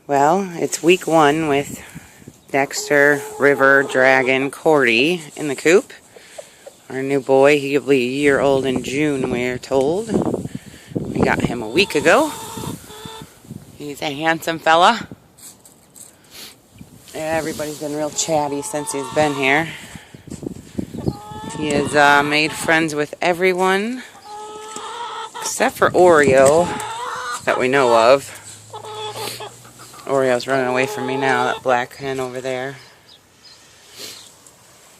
Well, it's week 1 with Dexter, River, Dragon, Korte in the coop. Our new boy, he'll be a year old in June, we're told. We got him a week ago. He's a handsome fella. Everybody's been real chatty since he's been here. He has made friends with everyone except for Oreo that we know of. Oreo's running away from me now, that black hen over there.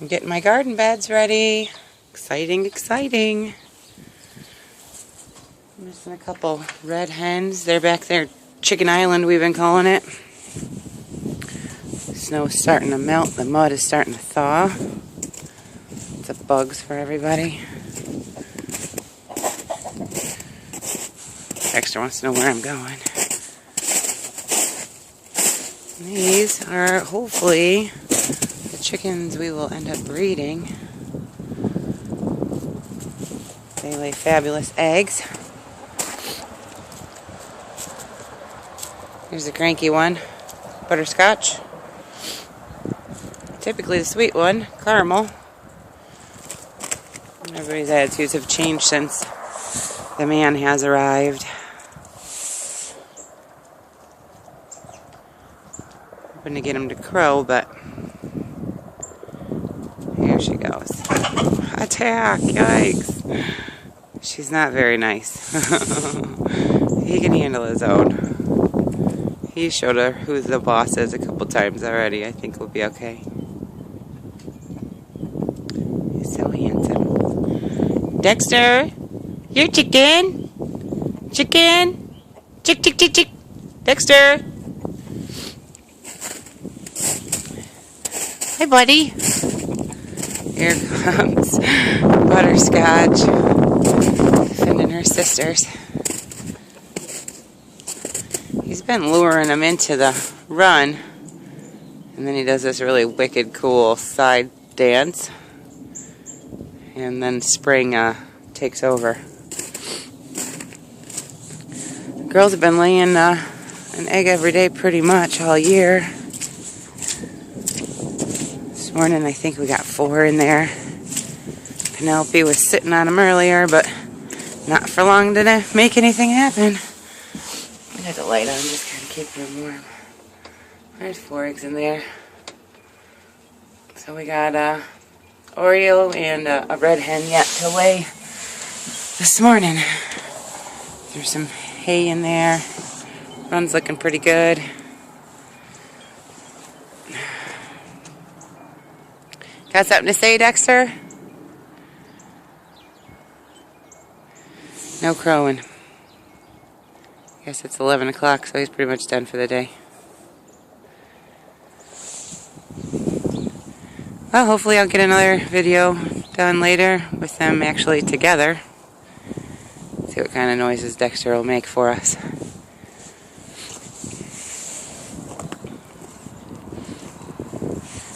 I'm getting my garden beds ready. Exciting, exciting. I'm missing a couple red hens. They're back there, Chicken Island we've been calling it. The snow's starting to melt, the mud is starting to thaw. It's a bugs for everybody. Dexter wants to know where I'm going. These are hopefully the chickens we will end up breeding. They lay fabulous eggs. Here's the cranky one, butterscotch. Typically the sweet one, caramel. Everybody's attitudes have changed since the man has arrived. Hoping to get him to crow, but here she goes. Attack! Yikes! She's not very nice. He can handle his own. He showed her who the boss is a couple times already. I think we'll be okay. He's so handsome. Dexter! You're chicken! Chicken! Chick, chick, chick, chick! Dexter! Hi, buddy. Here comes Butterscotch, defending her sisters. He's been luring them into the run, and then he does this really wicked, cool side dance, and then spring takes over. The girls have been laying an egg every day pretty much all year. This morning I think we got 4 in there. Penelope was sitting on them earlier, but not for long did it make anything happen. I had the light on just kind of keep them warm. There's 4 eggs in there. So we got Oreo and a red hen yet to lay this morning. There's some hay in there. Run's looking pretty good. Got something to say, Dexter? No crowing. Guess it's 11 o'clock, so he's pretty much done for the day. Well, hopefully I'll get another video done later with them actually together. See what kind of noises Dexter will make for us.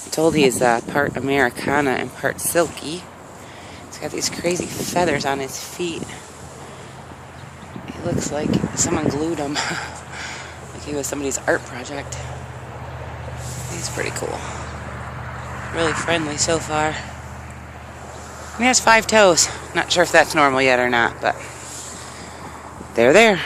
I'm told he's part Americana and part silky. He's got these crazy feathers on his feet. He looks like someone glued him. Like he was somebody's art project. He's pretty cool. Really friendly so far. And he has 5 toes. Not sure if that's normal yet or not, but they're there.